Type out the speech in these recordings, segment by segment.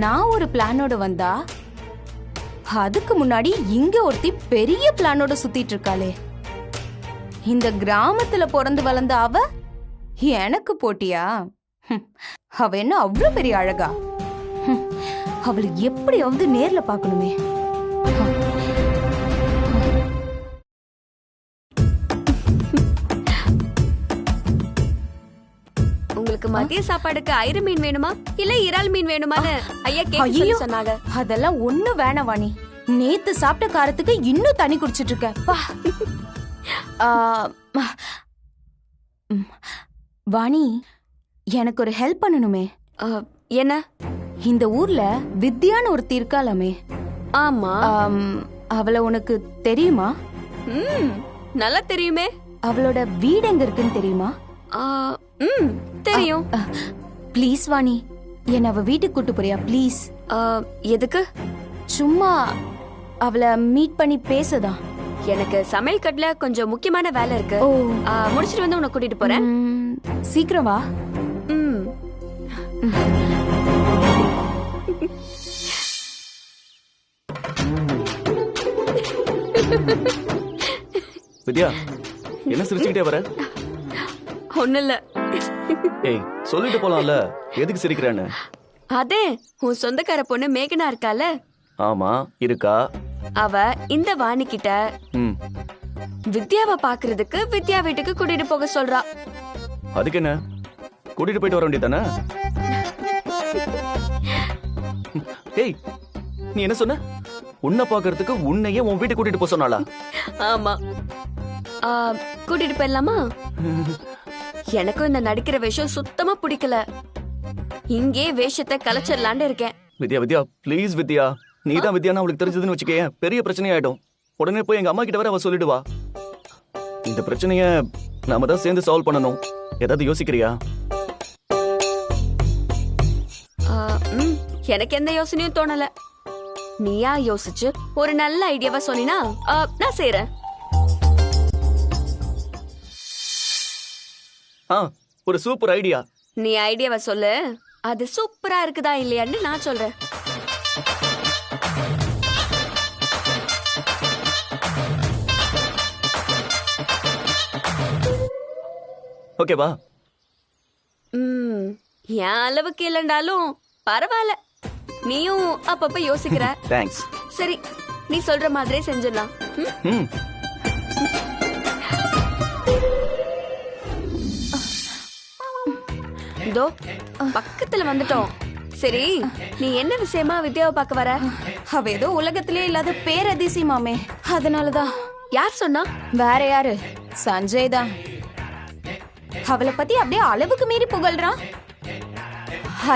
நான் ஒரு பிளானோட வந்தா அதுக்கு முன்னாடி இங்க ஒருத்தி பெரிய பிளானோட சுத்திட்டு இருக்காளே. இந்த கிராமத்துல பிறந்து வளர்ந்த அவ எனக்கு போட்டியா? அவ என்ன அவ்வளவு பெரிய அழகா? அவளை எப்படியாவது நேர்ல பாக்கணுமே. உங்களுக்கு மதிய சாப்பாடுக்கு ஐரு மீன் வேணுமா இல்ல இறால் மீன் வேணுமான்னு ஐயா கேட்க சொன்னாங்க. அதெல்லாம் ஒண்ணு வேணாம் வாணி. நேத்து சாப்பிட்ட காரத்துக்கு இன்னும் தண்ணி குடிச்சிட்டு இருக்க. வாணி, எனக்கு ஒரு ஹெல்ப் பண்ணணுமே. என்ன? இந்த ஊர்ல வித்யான்னு ஒருத்தி இருக்காளாமே. ஆமா. அவளை உனக்கு தெரியுமா? நல்லா தெரியுமே. அவளோட வீடு எங்க இருக்குன்னு தெரியுமா? தெரியும். ப்ளீஸ் வாணி, என்ன அவ வீட்டுக்கு கூட்டு போறியா ப்ளீஸ்? எதுக்கு? சும்மா அவளை மீட் பண்ணி பேசதான். எனக்கு சமையல் கட்டுல கொஞ்சம் முக்கியமான வேலை இருக்கு. முடிச்சிட்டு வந்து உன்னை கூட்டிட்டு போறேன். சீக்கிரம் வா. வித்யா, என்ன சிரிச்சுக்கிட்டே வர? ஒண்ணு இல்ல. ஏய், சொல்லிட்டு போலாம்ல, எதுக்கு சிரிக்கிறேன்னு? அதே உன் சொந்தக்கார பொண்ணு மேகனா இருக்கால. ஆமா, இருக்கா. அவ இந்த வாணி கிட்ட வித்யாவை பாக்குறதுக்கு வித்யா வீட்டுக்கு கூட்டிட்டு போக சொல்றா. அதுக்கு என்ன, கூட்டிட்டு போயிட்டு வர வேண்டியதானே? ஏய், நீ என்ன சொன்ன? உன்னை பாக்குறதுக்கு உன்னையே உன் வீட்டுக்கு கூட்டிட்டு போக சொன்னாளா? ஆமா. கூட்டிட்டு போயிடலாமா? எனக்கும் இந்த நடிக்கிற வேஷம் சுத்தமா பிடிக்கல. இங்கே வேஷத்தை கலைச்சிடலான்னு இருக்கேன். வித்யா வித்யா ப்ளீஸ் வித்யா, நீதான் வித்யான்னு அவளுக்கு தெரிஞ்சதுன்னு வச்சுக்கேன், பெரிய பிரச்சனையாயிடும். உடனே போய் எங்க அம்மா கிட்ட வர அவ சொல்லிடுவா. இந்த பிரச்சனைய நாம தான் சேர்ந்து சால்வ் பண்ணணும். ஏதாவது யோசிக்கிறியா? எனக்கு எந்த யோசனையும் தோணல. நீயா யோசிச்சு ஒரு நல்ல ஐடியாவா சொன்னா நான் செய்றேன். ஒரு சூப்பர் ஐடியா. நீ ஐடியாவை சொல்லு, அது சூப்பரா இருக்குதா இல்லையான்னு நான் சொல்றேன். ஓகேவா? என் அளவுக்கு இல்லைண்டாலும் பரவாயில்ல. நீயும் அப்பப்ப யோசிக்கிற. தேங்க்ஸ். சரி, நீ சொல்ற மாதிரியே செஞ்சிடலாம். இதோ பக்கத்துல வந்துட்டோம். சரி, நீ என்ன விஷயமா வித்யாவை பார்க்க வர? அவ ஏதோ உலகத்திலே இல்லாத பேரதிசயமாமே, அதனாலதான். யார் சொன்னா? வேற யாரு, சஞ்சய் தான். அவளை பத்தி அப்படியே அளவுக்கு மீறி புகழ்றான்.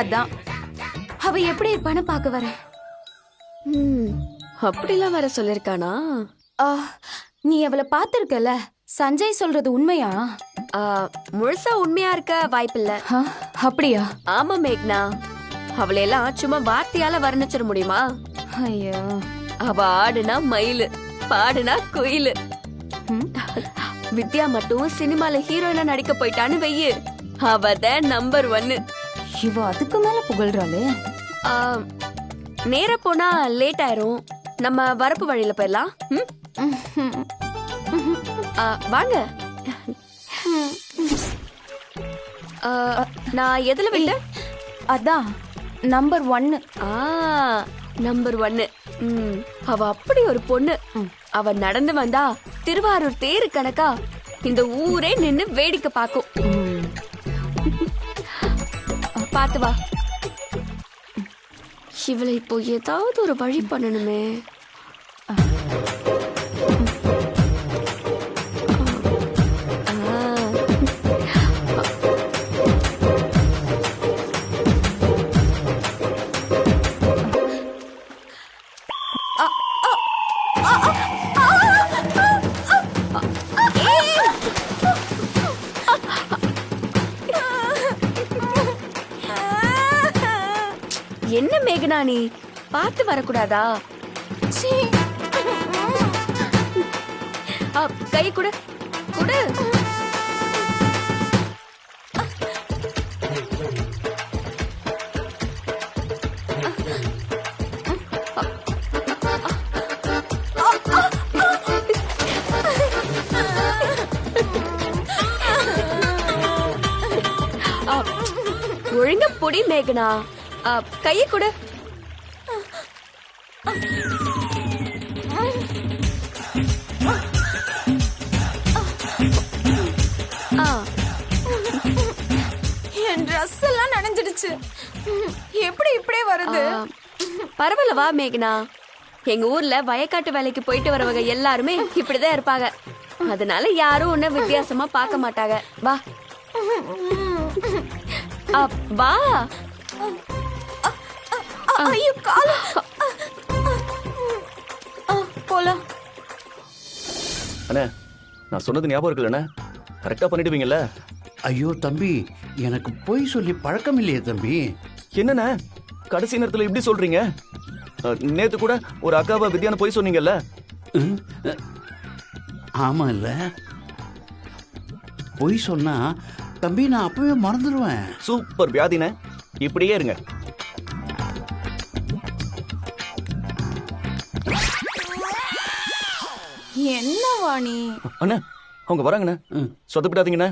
அதான் அவ எப்படி இருப்பான்னு பார்க்க வர. அப்படிலாம் வர சொல்லிருக்கானா? நீ அவளை பாத்திருக்கல, சஞ்சய் சொல்றது உண்மையா? முழுசா உண்மையா இருக்க வாய்ப்பில்ல. அப்படியா? ஆமா மேக்னா, அவளையெல்லாம் சும்மா வார்த்தையால வர்ணிச்சிட முடியுமா? ஐயோ, அவ ஆடுனா மயிலு, பாடுனா குயிலு. வித்யா மட்டும் சினிமால ஹீரோயினா நடிக்க போயிட்டான்னு வெய்யு, அவதான் நம்பர் 1. இவ அதுக்கு மேல புகழ்றாளே. நேர போனா லேட் ஆயிரும். நம்ம வரப்பு வழியில போயிடலாம். வாங்க. நான் எதுல விட்டேன்? அதான் நம்பர் 1. நம்பர் 1. அவ அப்படி ஒரு பொண்ணு. அவ நடந்து வந்தா திருவாரூர் தேரு கணக்கா இந்த ஊரே நின்னு வேடிக்கை பாக்கும். பாத்து வா. இவளை இப்போ ஏதாவது ஒரு வழி பண்ணணுமே. என்ன மேகனா, நீ பார்த்து வரக்கூடாதா? கை கொடு கொடு. புடி மேகனா. கைய கொடு. என் ட்ரெஸ் எல்லாம் நனைஞ்சிடுச்சு. எப்படி இப்படியே வருது? பரவாயில்ல வா மேகனா. எங்க ஊர்ல வயக்காட்டு வேலைக்கு போயிட்டு வரவங்க எல்லாருமே இப்படிதான் இருப்பாங்க. அதனால யாரும் உன்ன வித்தியாசமா பார்க்க மாட்டாங்க. வா வா. ஐயோ கால. போலாம். அண்ணே, நான் சொன்னது ஞாபகம் இருக்குல்லண்ணே? கரெக்டா பண்ணிடுவீங்கல்ல? ஐயோ தம்பி, எனக்கு பொய் சொல்லி பழக்கம் இல்லையே தம்பி. என்னண்ணே கடைசி நேரத்துல இப்படி சொல்றீங்க? நேத்து கூட ஒரு அக்காவை வித்யான போய் சொன்னீங்கல்ல? ஆமா இல்ல, பொய் சொன்னா தம்பி நான் அப்பவே மறந்துடுவேன். சூப்பர் வியாதினே, இப்படியே இருங்க. என்ன வாணி? அண்ணா அவங்க வராங்கண்ணே, சொதப்பிடாதீங்கண்ணே.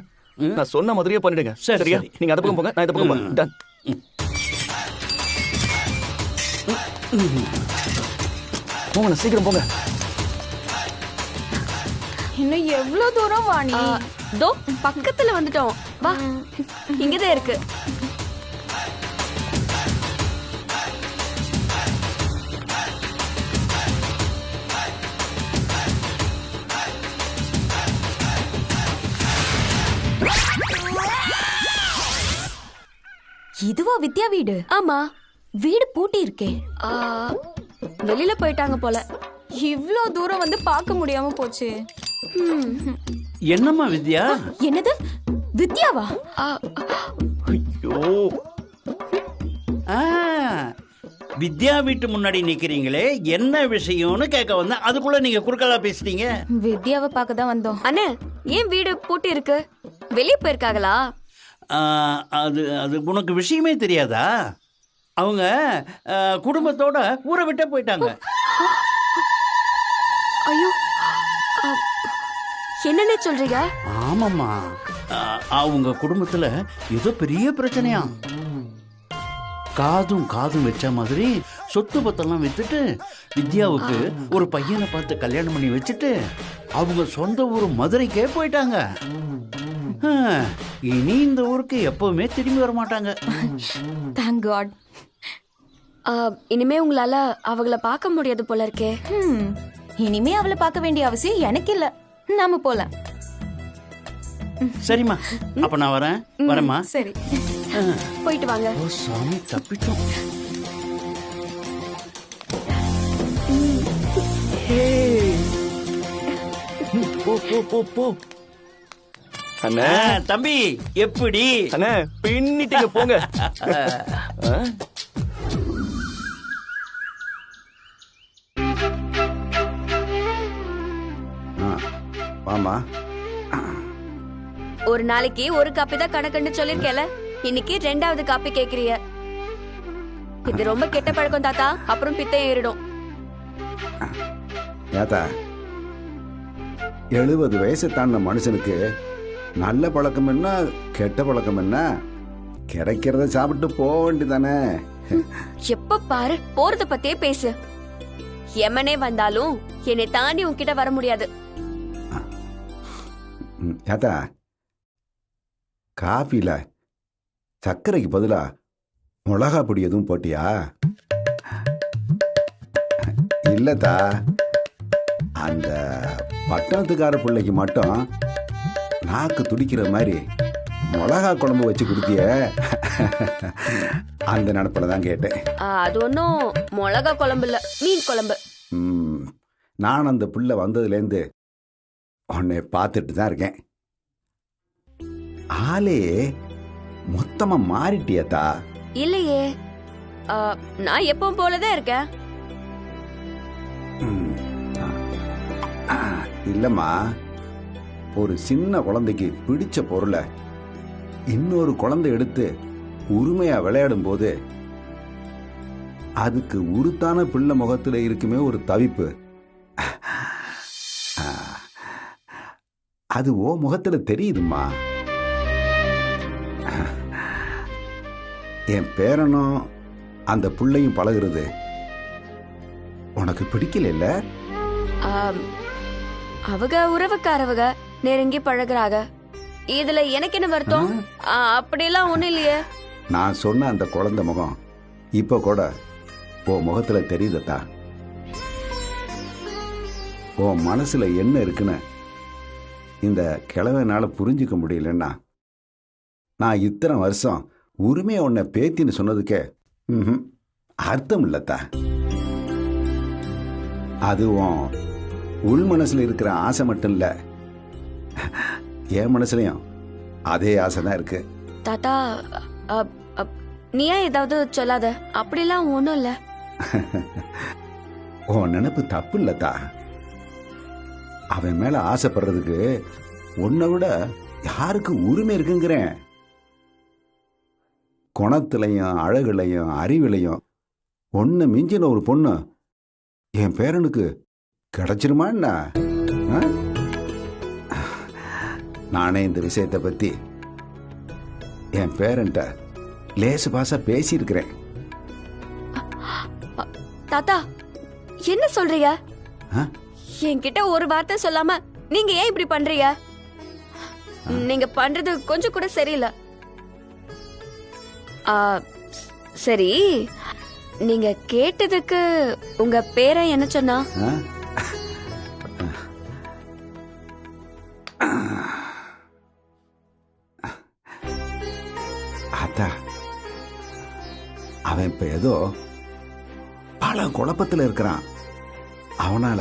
நான் சொன்ன மாதிரியே பண்ணிடுங்க. சரி, சரியா? சரி. நீங்க அந்த பக்கம் போங்க, நான் இந்த பக்கம் போறேன். டன். போங்கண்ணா, சீக்கிரம் போங்க. இன்னும் எவ்வளவு தூரம் வாணி? தோ பக்கத்துல வந்துட்டோம். வா, இங்கதான் இருக்கு. இதுவா வித்யா வீடு? ஆமா, வீடு பூட்டி இருக்கே. வெளியில போயிட்டாங்க போல. இவ்ளோ தூரம் வந்து பார்க்க முடியாம போச்சு. என்னம்மா வித்யா? என்னது வித்யாவா? ஐயோ, ஆ, வித்யா வீட்டு முன்னாடி நிக்கிறீங்களே, என்ன விஷயம்னு கேட்க வந்தேன். அதுக்குள்ள நீங்க குறுக்கலா பேசிட்டீங்க. வித்யாவை பார்க்க தான் வந்தோம். அண்ணே, ஏன் வீடு பூட்டி இருக்கு? வெளியே போயிருக்காங்களா? அது அது உனக்கு விஷயமே தெரியாதா? அவங்க குடும்பத்தோட ஊரை விட்டே போயிட்டாங்க. ஐயோ, என்னன்னு சொல்றீங்க? ஆமாம்மா, அவங்க குடும்பத்துல ஏதோ பெரிய பிரச்சனையா. காதும் காதும் வச்ச மாதிரி சொத்து பத்தெல்லாம் வித்துட்டு வித்யாவுக்கு ஒரு பையனை பார்த்து கல்யாணம் பண்ணி வச்சுட்டு அவங்க சொந்த ஊர் மதுரைக்கே போயிட்டாங்க. இனி இந்த ஊருக்கு எப்பவுமே திரும்பி வர மாட்டாங்க. Thank God. இனிமே உங்களால அவங்கள பார்க்க முடியாது போல இருக்கே. இனிமே அவளை பார்க்க வேண்டிய அவசியம் எனக்கு இல்ல. நாம போலாம். சரிம்மா, அப்ப நான் வரேம்மா. சரி, போயிட்டு வாங்க. ஓ சாமி, தப்பிட்டோம். போ போ போ போ. அண்ணே, தம்பி எப்படி? அண்ணே பின்னிட்டீங்க, போங்க. ஆமா, ஒரு நாளைக்கு ஒரு காப்பி தான் கணக்குன்னு சொல்லிருக்கேல, இன்னைக்கு 2வது காப்பி கேக்குறிய. இது ரொம்ப கெட்ட பழக்கம் தாத்தா, அப்புறம் பித்தம் ஏறிடும். ஏத்தா 70 வயசு தாண்டின மனுஷனுக்கு நல்ல பழக்கம் என்ன கெட்ட பழக்கம் என்ன? கிடைக்கிறத சாப்பிட்டு போக வேண்டியதானே. எப்ப பாரு போறத பத்தியே பேசு. எமனே வந்தாலும் என்னை தாண்டி உன்கிட்ட வர முடியாது. ஏத்தா, காஃபில சர்க்கரைக்கு பதிலா மிளகா பொடி எதுவும் போட்டியா? இல்லத்தா, அந்த பட்டணத்துக்கார பிள்ளைக்கு மட்டும் நாக்கு துடிக்கிற மாதிரி மிளகா குழம்பு வச்சு கொடுத்திய, அந்த நினப்பில் தான் கேட்டேன். அது ஒன்னும் மிளகா குழம்பு இல்ல, மீன் குழம்பு. நான் அந்த பிள்ளை வந்ததுலேருந்து உன்னை பார்த்துட்டு தான் இருக்கேன். ஆளே மொத்தமா மாறிட்டியத்தா? இல்லையே, நான் எப்பவும் போலதான் இருக்கேன். இல்லம்மா, ஒரு சின்ன குழந்தைக்கு பிடிச்ச பொருளை இன்னொரு குழந்தை எடுத்து உரிமையா விளையாடும் போது அதுக்கு உருத்தான பிள்ளை முகத்துல இருக்குமே ஒரு தவிப்பு, அது ஓ முகத்துல தெரியுதுமா. என் பேரனும் அந்த புள்ளையும் பழகுறது உனக்கு பிடிக்கல இல்ல? ஆம், அவங்க உறவுக்காரவங்க நெருங்கி பழகுறாங்க. இதுல எனக்கு என்ன வருத்தம்? அப்படியெல்லாம் ஒண்ணும் இல்லையே. நான் சொன்ன அந்த குழந்தை முகம் இப்ப கூட உன் முகத்துல தெரியுதா? உன் மனசுல என்ன இருக்குன்னு இந்த கிழவனால புரிஞ்சுக்க முடியலன்னா நான் இத்தனை வருஷம் உரிமையை உன்னை பேத்தின்னு சொன்னதுக்கே அர்த்தம் இல்லத்தா. அதுவும் உள் மனசுல இருக்கிற ஆசை மட்டும் இல்ல, என் மனசுலயும் அதே ஆசை தான் இருக்கு. தாத்தா, நீ ஏன் ஏதாவது சொல்லாத. அப்படிலாம் ஒண்ணும் இல்ல. உன் நினைப்பு தப்பு இல்லத்தா. அவன் மேல ஆசைப்படுறதுக்கு உன்னை விட யாருக்கு உரிமை இருக்குங்கிறேன். குணத்திலையும் அழகுலையும் அறிவிலையும் ஒன்னு மிஞ்சின ஒரு பொண்ணு என் பேரனுக்கு கிடைச்சிருமா என்ன? நானே இந்த விஷயத்தை பத்தி என் பேரன்ட்ட லேசு பாசா பேசியிருக்கிறேன். தாத்தா, என்ன சொல்றீங்க? என்கிட்ட ஒரு வார்த்தை சொல்லாம நீங்க ஏன் இப்படி பண்றீங்க? நீங்க பண்றது கொஞ்சம் கூட சரியில்லை. சரி, நீங்க கேட்டதுக்கு உங்க பேரை என்ன சொன்னா? அத்தா, அவன் இப்ப ஏதோ பல குழப்பத்துல இருக்கிறான். அவனால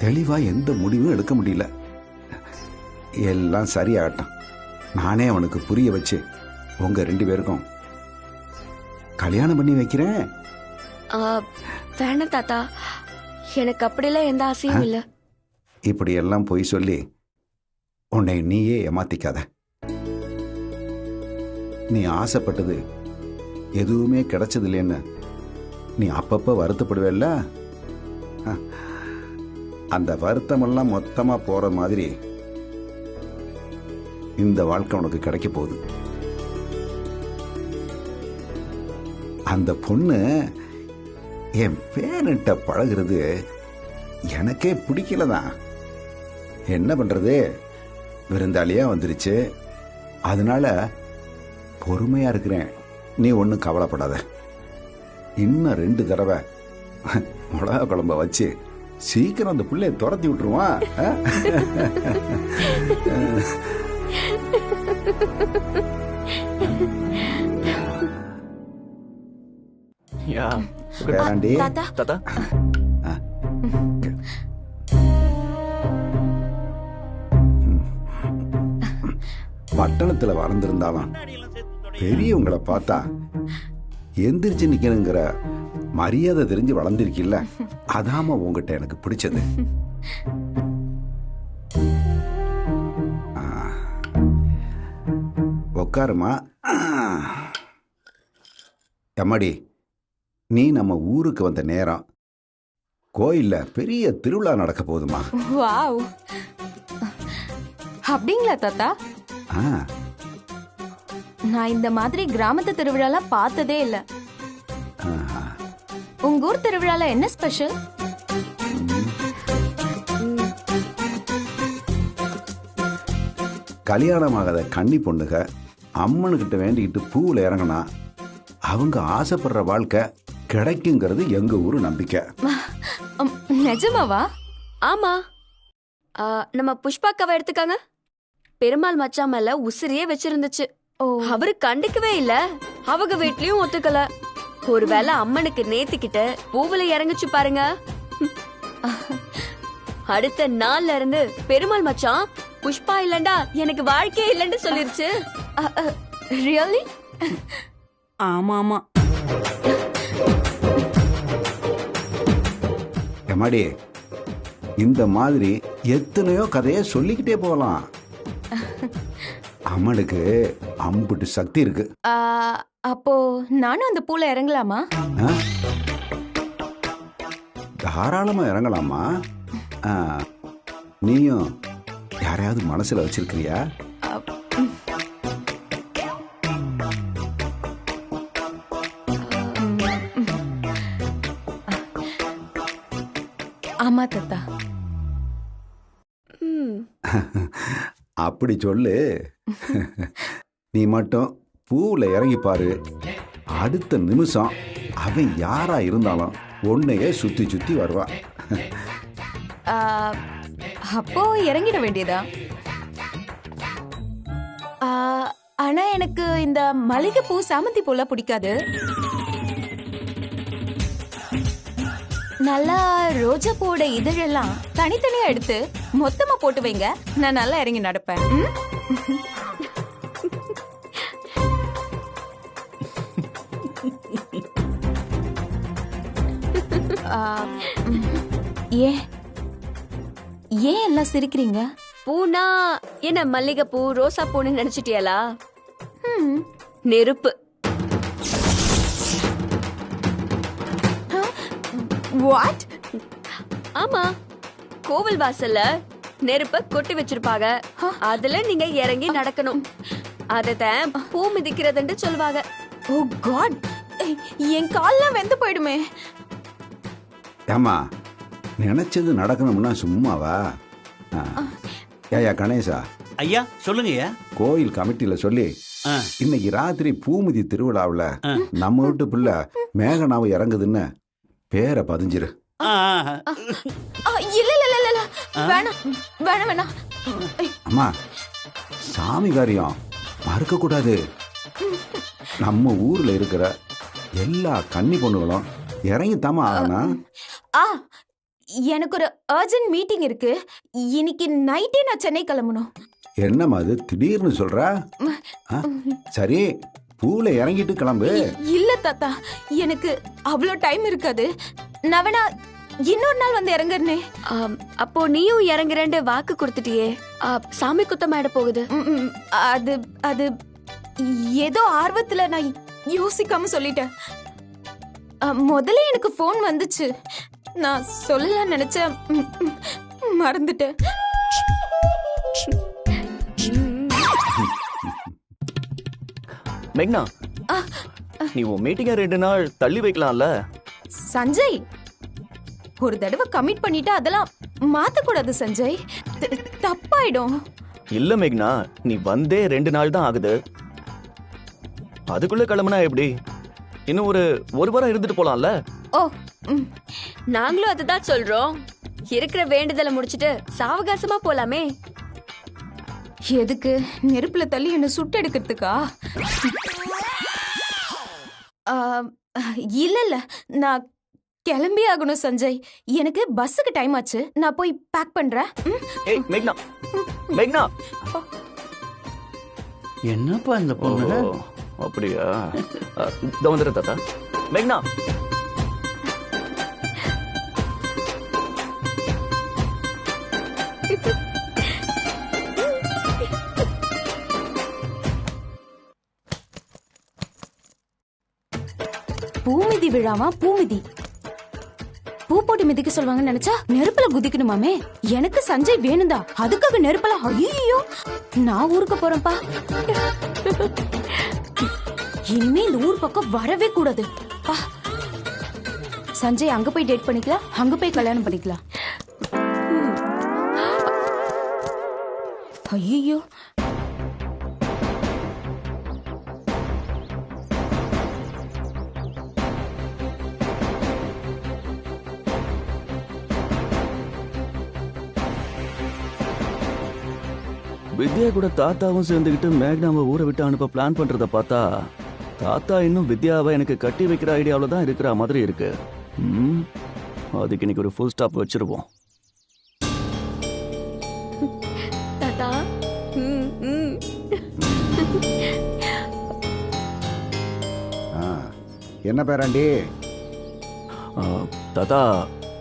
தெளிவா எந்த முடிவும் எடுக்க முடியல. எல்லாம் சரியாகட்டும். நானே அவனுக்கு புரிய வச்சு உங்க 2 பேருக்கும் கல்யாணம் பண்ணி வைக்கிறேன். வேணாம் தாத்தா, எனக்கு அப்படிலாம் எந்த ஆசையும் இல்ல. இப்படி எல்லாம் போய் சொல்லி உன்னை நீயே ஏமாத்திக்காத. நீ ஆசைப்பட்டது எதுவுமே கிடைச்சது இல்லைன்னு நீ அப்பப்ப வருத்தப்படுவேல்ல? அந்த வருத்தமெல்லாம் மொத்தமா போற மாதிரி இந்த வாழ்க்கை உனக்கு கிடைக்க போகுது. அந்த பொண்ணு என் பேரன்ட்ட பழகுறது எனக்கே பிடிக்கலதான். என்ன பண்றது, விருந்தாளியா வந்துருச்சு. அதனால பொறுமையா இருக்கிறேன். நீ ஒன்னும் கவலைப்படாத. இன்னும் 2 தடவை மிளகா குழம்ப வச்சு சீக்கிரம் அந்த பிள்ளைய துரத்தி விட்டுருவான். பேராண்டி, தாத்தா பட்டணத்துல வளர்ந்திருந்தாலும் பெரியவங்களை பார்த்தா எந்திரிச்சு நிக்கணுங்கிற மரியாதை தெரிஞ்சு வளர்ந்திருக்கில்ல, அதாம உங்ககிட்ட எனக்கு பிடிச்சது. உக்காருமா. எம்மாடி, நீ நம்ம ஊருக்கு வந்த நேரம் கோயில்ல பெரிய திருவிழா நடக்க போகுதுமா. வாவ், அப்படிங்களா தாத்தா? நான் இந்த மாதிரி கிராமத்து திருவிழாலாம் பார்த்ததே இல்ல. உங்க ஊர் திருவிழால என்ன ஸ்பெஷல்? கல்யாணமாகாத கன்னி பொண்ணுக அம்மனுக்கிட்ட வேண்டிக்கிட்டு பூவில் இறங்கினா அவங்க ஆசைப்படுற வாழ்க்கை கிடைக்குங்கிறது எங்க ஊரு நம்பிக்கை. நிஜமாவா? ஆமா, நம்ம புஷ்பாக்காவை எடுத்துக்காங்க. பெருமாள் மச்சான் மேல உசிரியே வச்சிருந்துச்சு. அவரு கண்டுக்கவே இல்ல. அவங்க வீட்லயும் ஒத்துக்கல. ஒருவேளை அம்மனுக்கு நேத்துக்கிட்ட பூவுல இறங்குச்சு பாருங்க. அடுத்த நாள்ல இருந்து பெருமாள் மச்சான் புஷ்பா இல்லண்டா எனக்கு வாழ்க்கையே இல்லன்னு சொல்லிருச்சு. ரியலி? ஆமா ஆமா. எம்மாடி, இந்த மாதிரி எத்தனையோ கதையை சொல்லிக்கிட்டே போகலாம். அம்மனுக்கு அம்புட்டு சக்தி இருக்கு. அப்போ நானும் அந்த பூல இறங்கலாமா? தாராளமா இறங்கலாமா. நீயும் யாரையாவது மனசுல வச்சிருக்கிறியா? ஆமா தாத்தா. ம். அப்படி சொல்லு. நீ மட்டும் பூவில் இறங்கி பாரு, அடுத்த நிமிஷம் அவன் யாரா இருந்தாலும் உன்னையே சுத்தி சுத்தி வருவான். ஆ, அப்போ இறங்கிட வேண்டியதா? ஆ, ஆனா எனக்கு இந்த மல்லிகைப்பூ சாமந்தி பூலாம் பிடிக்காது. நல்லா ரோஜா பூவோட இதழெல்லாம் தனித்தனியா எடுத்து மொத்தமா போட்டு வைங்க, நான் நல்லா இறங்கி நடப்பேன். ம்? ஆ, ஏன் ஏன் எல்லாம் சிரிக்கிறீங்க? பூனா என்ன மல்லிகைப்பூ ரோசா பூன்னு நினைச்சிட்டியலா? ம். நெருப்பு. வாட்? ஆமா, கோவில் வாசல்ல நெருப்ப கொட்டி வச்சிருப்பாங்க. அதுல நீங்க இறங்கி நடக்கணும். அததான் பூ மிதிக்கிறதுன்னு சொல்லுவாங்க. ஓ காட், என் கால்லாம் வெந்து போயிடுமே. ஏமா, நினைச்சது நடக்கணும்னா சும்மாவா? ஏயா கணேசா, ஐயா சொல்லுங்கய்யா. கோயில் கமிட்டியில சொல்லி ஆ. இன்னைக்கு ராத்திரி பூமிதி திருவிழாவில் நம்ம வீட்டு பிள்ளை மேகனாவை இறங்குதுன்னு பேரை பதிஞ்சிரு. ஆ, ஆ. இல்ல இல்ல இல்ல இல்ல, வேணாம் வேணாம் வேணாம். அம்மா, சாமி காரியம் மறுக்க கூடாது. நம்ம ஊர்ல இருக்கிற எல்லா கன்னி பொண்ணுகளும் இறங்கித்தாம ஆகணும். ஆ, எனக்கு ஒரு அர்ஜென்ட் மீட்டிங் இருக்கு. இன்னைக்கு நைட்டே நான் சென்னை கிளம்பணும். என்னம்மா அது திடீர்னு சொல்ற? ஆ, சரி, பூல இறங்கிட்டு கிளம்பு. இல்ல தாத்தா, எனக்கு அவ்வளோ டைம் இருக்காது. நான் வேணா இன்னொரு நாள் வந்து இறங்குறனே. அப்போ நீயும் இறங்குறேன்னு வாக்கு கொடுத்துட்டியே. சாமி குத்தம் ஆயிட போகுது. அது அது ஏதோ ஆர்வத்துல நான் யோசிக்காம சொல்லிட்டேன். முதல்ல எனக்கு ஃபோன் வந்துச்சு, நான் சொல்லலாம் நினைச்சேன், மறந்துட்டேன். மேக்னா, நீ உன் மீட்டிங்க 2 நாள் தள்ளி வைக்கலாம்ல? சஞ்சய், ஒரு தடவை கமிட் பண்ணிட்டா அதெல்லாம் மாத்தக்கூடாது சஞ்சய், தப்பாயிடும். இல்ல மேக்னா, நீ வந்தே 2 நாள் தான் ஆகுது. அதுக்குள்ள கிளம்புனா எப்படி? இன்னும் ஒரு வாரம் இருந்துட்டு போலாம்ல? ஓ, ம். நாங்களும் அதுதான் சொல்றோம். இருக்கிற வேண்டுதலை முடிச்சிட்டு சாவகாசமா போலாமே. எதுக்கு நெருப்புல தள்ளி என்ன சுட்டு எடுக்கிறதுக்கா? இல்ல இல்ல, நான் கிளம்பி ஆகணும் சஞ்சய். எனக்கு பஸ்ஸுக்கு டைம் ஆச்சு, நான் போய் பேக் பண்றேன். ஏய் மேக்னா, மேக்னா. என்னப்பா இந்த பொண்ணு? ஓ, அப்படியா? இதோ வந்துடுறேன் தாத்தா. மேக்னா, பூமிதி விழாவா? பூமிதி பூ போட்டு மிதிக்க சொல்லுவாங்கன்னு நினைச்சா நெருப்புல குதிக்கணுமாமே. எனக்கு சஞ்சய் வேணும்தா, அதுக்காக நெருப்புல? ஐயோ, நான் ஊருக்கு போறேன்ப்பா. இனிமே இந்த ஊர் பக்கம் வரவே கூடாது. சஞ்சய் அங்க போய் டேட் பண்ணிக்கலாம், அங்க போய் கல்யாணம் பண்ணிக்கலாம். ஐயோ, வித்யா கூட தாத்தாவும் சேர்ந்துக்கிட்டு மேக்னாவை ஊரை விட்டு அனுப்ப பிளான் பண்றத பார்த்தா தாத்தா இன்னும் வித்யாவை எனக்கு கட்டி வைக்கிற ஐடியாவில் தான் இருக்கிற மாதிரி இருக்கு. அதுக்கு இன்னைக்கு ஒரு ஃபுல் ஸ்டாப் வச்சிருவோம். தாத்தா, என்ன பேராண்டி? தாத்தா,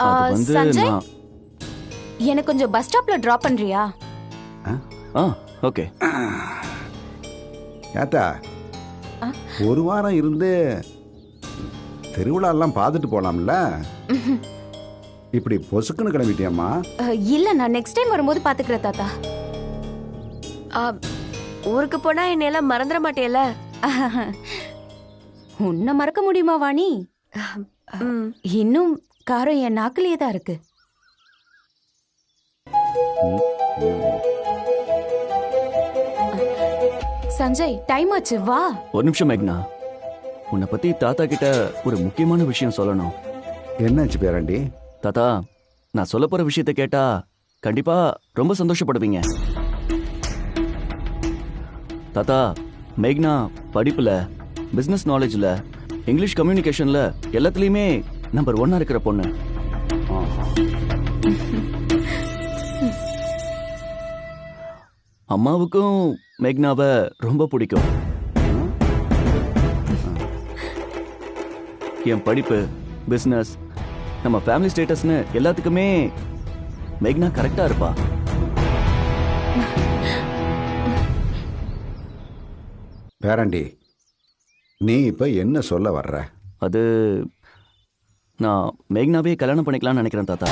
அது வந்து சஞ்சய், நான் எனக்கு கொஞ்சம் பஸ் ஸ்டாப்ல டிராப் பண்றியா? ஓகே. ஏத்தா, ஒரு வாரம் இருந்து திருவிழா எல்லாம் பார்த்துட்டு போலாம்ல? இப்படி பொசுக்குன்னு கிளம்பிட்டியம்மா? இல்ல, நான் நெக்ஸ்ட் டைம் வரும்போது பாத்துக்கிறேன் தாத்தா. ஊருக்கு போனா என்னையெல்லாம் மறந்துட மாட்டேல? உன்னை மறக்க முடியுமா வாணி? இன்னும் காரம் என் நாக்கிலேயே தான் இருக்கு. சஞ்சய் டைம் ஆச்சு வா. ஒரு நிமிஷம் மேக்னா, உன்னை பத்தி தாத்தா கிட்ட ஒரு முக்கியமான விஷயம் சொல்லணும். என்னாச்சு பேராண்டி? தாத்தா, நான் சொல்ல போற விஷயத்த கேட்டா கண்டிப்பா ரொம்ப சந்தோஷப்படுவீங்க. தாத்தா, மேக்னா படிப்புல, பிசினஸ் நாலேஜ்ல, இங்கிலீஷ் கம்யூனிகேஷன்ல எல்லாத்துலயுமே நம்பர் 1 இருக்கிற பொண்ணு. அம்மாவுக்கும் மேக்னாவை ரொம்ப பிடிக்கும். என் படிப்பு, பிசினஸ், நம்ம ஃபேமிலி ஸ்டேட்டஸ்னு எல்லாத்துக்குமே மேக்னா கரெக்டா இருப்பா. பேராண்டி, நீ இப்ப என்ன சொல்ல வர்ற? அது நான் மேக்னாவே கல்யாணம் பண்ணிக்கலாம்னு நினைக்கிறேன் தாத்தா.